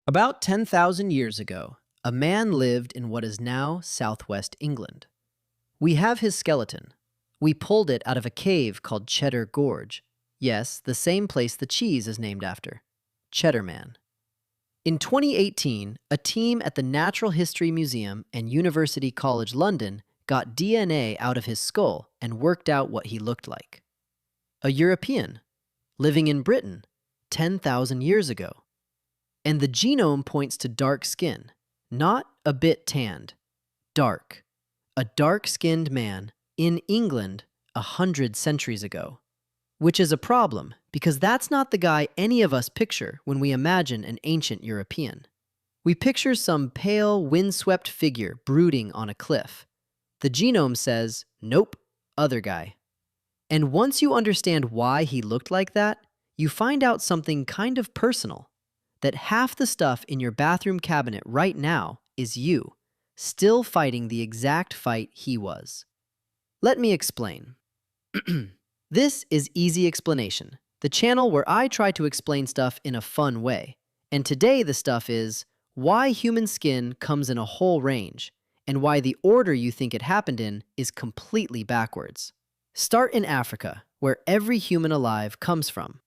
About 10,000 years ago, a man lived in what is now southwest England. We have his skeleton. We pulled it out of a cave called Cheddar Gorge. Yes, the same place the cheese is named after. Cheddar Man. In 2018, a team at the Natural History Museum and University College London got DNA out of his skull and worked out what he looked like. A European, living in Britain 10,000 years ago. And the genome points to dark skin, not a bit tanned, dark. A dark-skinned man in England 100 centuries ago. Which is a problem, because that's not the guy any of us picture when we imagine an ancient European. We picture some pale, windswept figure brooding on a cliff. The genome says, nope, other guy. And once you understand why he looked like that, you find out something kind of personal. That half the stuff in your bathroom cabinet right now is you, still fighting the exact fight he was. Let me explain. This is Easy Explanation, the channel where I try to explain stuff in a fun way. And today the stuff is why human skin comes in a whole range, and why the order you think it happened in is completely backwards. Start in Africa, where every human alive comes from.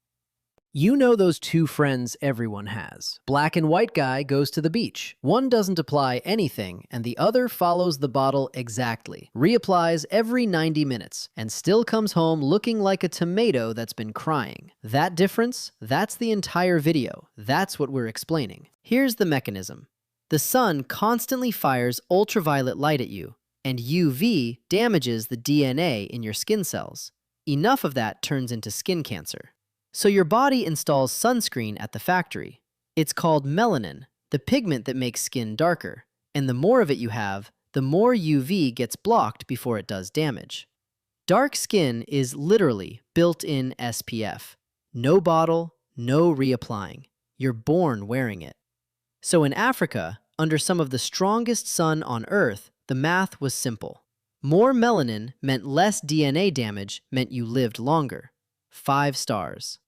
You know those two friends everyone has. Black and white guy goes to the beach. One doesn't apply anything, and the other follows the bottle exactly. Reapplies every 90 minutes, and still comes home looking like a tomato that's been crying. That difference? That's the entire video. That's what we're explaining. Here's the mechanism. The sun constantly fires ultraviolet light at you, and UV damages the DNA in your skin cells. Enough of that turns into skin cancer. So your body installs sunscreen at the factory. It's called melanin, the pigment that makes skin darker. And the more of it you have, the more UV gets blocked before it does damage. Dark skin is literally built-in SPF. No bottle, no reapplying. You're born wearing it. So in Africa, under some of the strongest sun on Earth, the math was simple. More melanin meant less DNA damage meant you lived longer. 5 stars.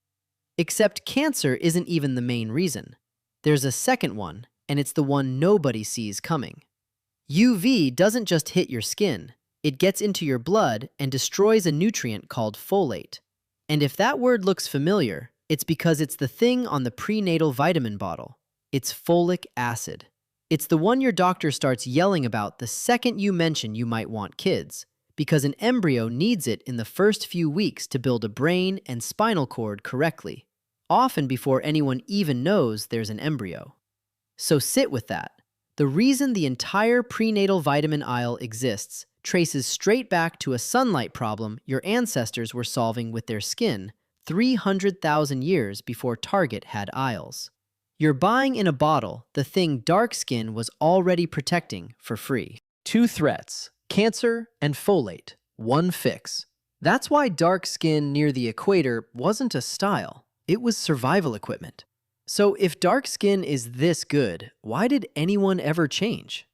Except cancer isn't even the main reason. There's a second one, and it's the one nobody sees coming. UV doesn't just hit your skin. It gets into your blood and destroys a nutrient called folate. And if that word looks familiar, it's because it's the thing on the prenatal vitamin bottle. It's folic acid. It's the one your doctor starts yelling about the second you mention you might want kids, because an embryo needs it in the first few weeks to build a brain and spinal cord correctly, often before anyone even knows there's an embryo. So sit with that. The reason the entire prenatal vitamin aisle exists traces straight back to a sunlight problem your ancestors were solving with their skin 300,000 years before Target had aisles. You're buying in a bottle the thing dark skin was already protecting for free. 2 threats. Cancer and folate. 1 fix. That's why dark skin near the equator wasn't a style. It was survival equipment. So if dark skin is this good, why did anyone ever change?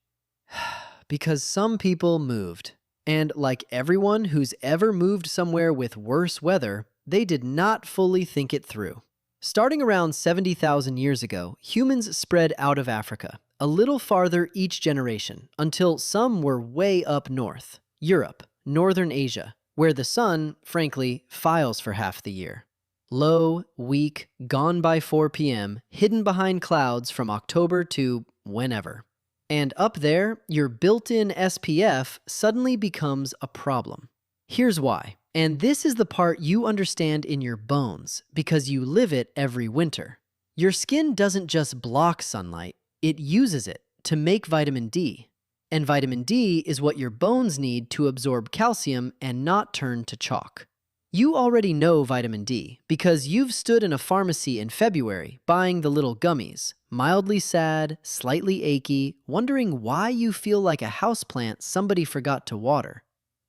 Because some people moved. And like everyone who's ever moved somewhere with worse weather, they did not fully think it through. Starting around 70,000 years ago, humans spread out of Africa, a little farther each generation, until some were way up north, Europe, Northern Asia, where the sun, frankly, files for half the year. Low, weak, gone by 4 p.m., hidden behind clouds from October to whenever. And up there, your built-in SPF suddenly becomes a problem. Here's why. And this is the part you understand in your bones, because you live it every winter. Your skin doesn't just block sunlight, it uses it to make vitamin D. And vitamin D is what your bones need to absorb calcium and not turn to chalk. You already know vitamin D because you've stood in a pharmacy in February buying the little gummies, mildly sad, slightly achy, wondering why you feel like a houseplant somebody forgot to water.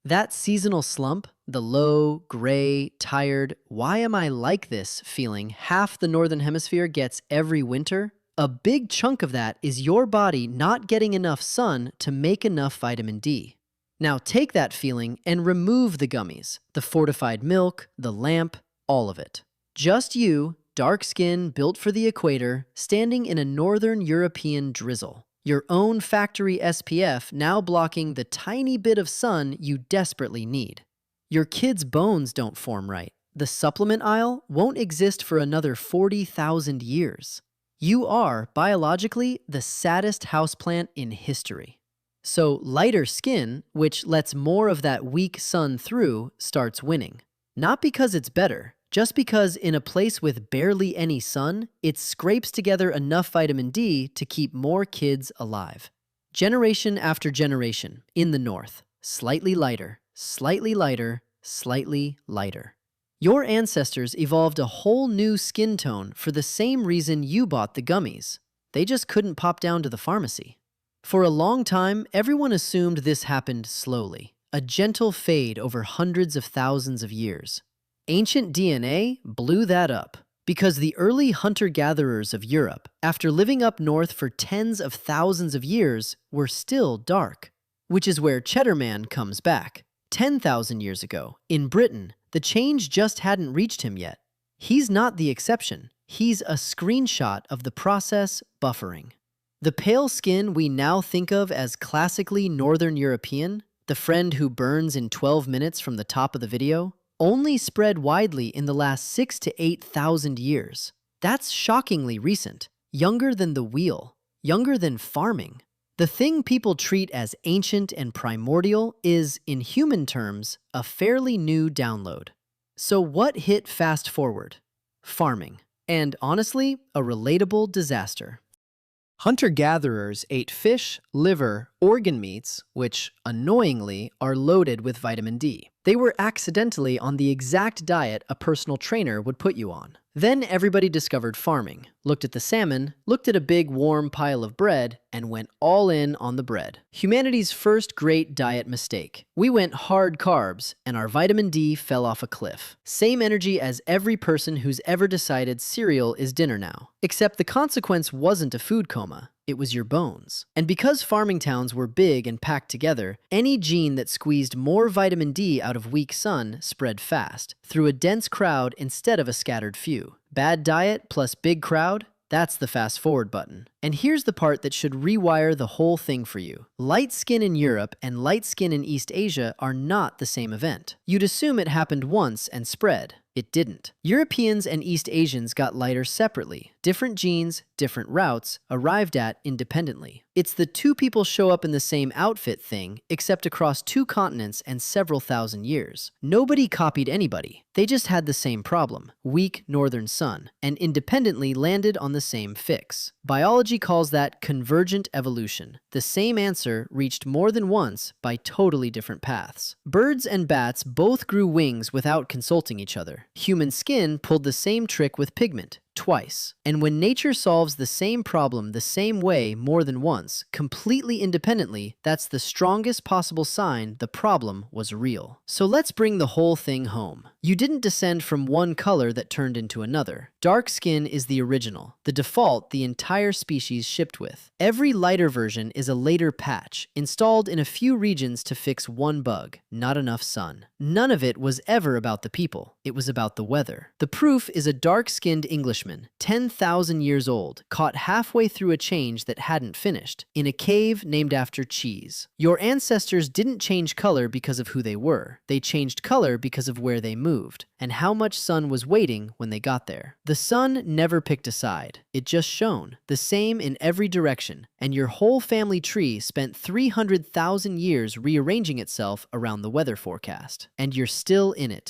That seasonal slump, the low, gray, tired, why am I like this feeling half the Northern Hemisphere gets every winter, a big chunk of that is your body not getting enough sun to make enough vitamin D. Now take that feeling and remove the gummies, the fortified milk, the lamp, all of it. Just you dark skin built for the equator, standing in a northern European drizzle. Your own factory SPF now blocking the tiny bit of sun you desperately need. Your kids' bones don't form right. The supplement aisle won't exist for another 40,000 years. You are, biologically, the saddest houseplant in history. So lighter skin, which lets more of that weak sun through, starts winning. Not because it's better, just because in a place with barely any sun, it scrapes together enough vitamin D to keep more kids alive. Generation after generation, in the north, slightly lighter, slightly lighter, slightly lighter. Your ancestors evolved a whole new skin tone for the same reason you bought the gummies. They just couldn't pop down to the pharmacy. For a long time, everyone assumed this happened slowly, a gentle fade over hundreds of thousands of years. Ancient DNA blew that up, because the early hunter-gatherers of Europe, after living up north for tens of thousands of years, were still dark. Which is where Cheddar Man comes back. 10,000 years ago, in Britain, the change just hadn't reached him yet. He's not the exception. He's a screenshot of the process buffering. The pale skin we now think of as classically Northern European, the friend who burns in 12 minutes from the top of the video, only spread widely in the last 6,000 to 8,000 years. That's shockingly recent, younger than the wheel, younger than farming. The thing people treat as ancient and primordial is, in human terms, a fairly new download. So what hit fast forward? Farming. And honestly, a relatable disaster. Hunter-gatherers ate fish, liver, organ meats, which, annoyingly, are loaded with vitamin D. They were accidentally on the exact diet a personal trainer would put you on. Then everybody discovered farming, looked at the salmon, looked at a big warm pile of bread, and went all in on the bread. Humanity's first great diet mistake. We went hard carbs, and our vitamin D fell off a cliff. Same energy as every person who's ever decided cereal is dinner now. Except the consequence wasn't a food coma. It was your bones. And because farming towns were big and packed together, any gene that squeezed more vitamin D out of weak sun spread fast, through a dense crowd instead of a scattered few. Bad diet plus big crowd? That's the fast forward button. And here's the part that should rewire the whole thing for you. Light skin in Europe and light skin in East Asia are not the same event. You'd assume it happened once and spread. It didn't. Europeans and East Asians got lighter separately. Different genes, different routes, arrived at independently. It's the two people show up in the same outfit thing, except across two continents and several thousand years. Nobody copied anybody. They just had the same problem, weak northern sun, and independently landed on the same fix. Biology calls that convergent evolution. The same answer reached more than once by totally different paths. Birds and bats both grew wings without consulting each other. Human skin pulled the same trick with pigment, twice. And when nature solves the same problem the same way more than once, completely independently, that's the strongest possible sign the problem was real. So let's bring the whole thing home. You didn't descend from one color that turned into another. Dark skin is the original, the default the entire species shipped with. Every lighter version is a later patch, installed in a few regions to fix one bug: not enough sun. None of it was ever about the people. It was about the weather. The proof is a dark-skinned Englishman, 10,000 years old, caught halfway through a change that hadn't finished, in a cave named after cheese. Your ancestors didn't change color because of who they were. They changed color because of where they moved, and how much sun was waiting when they got there. The sun never picked a side. It just shone, the same in every direction, and your whole family tree spent 300,000 years rearranging itself around the weather forecast. And you're still in it.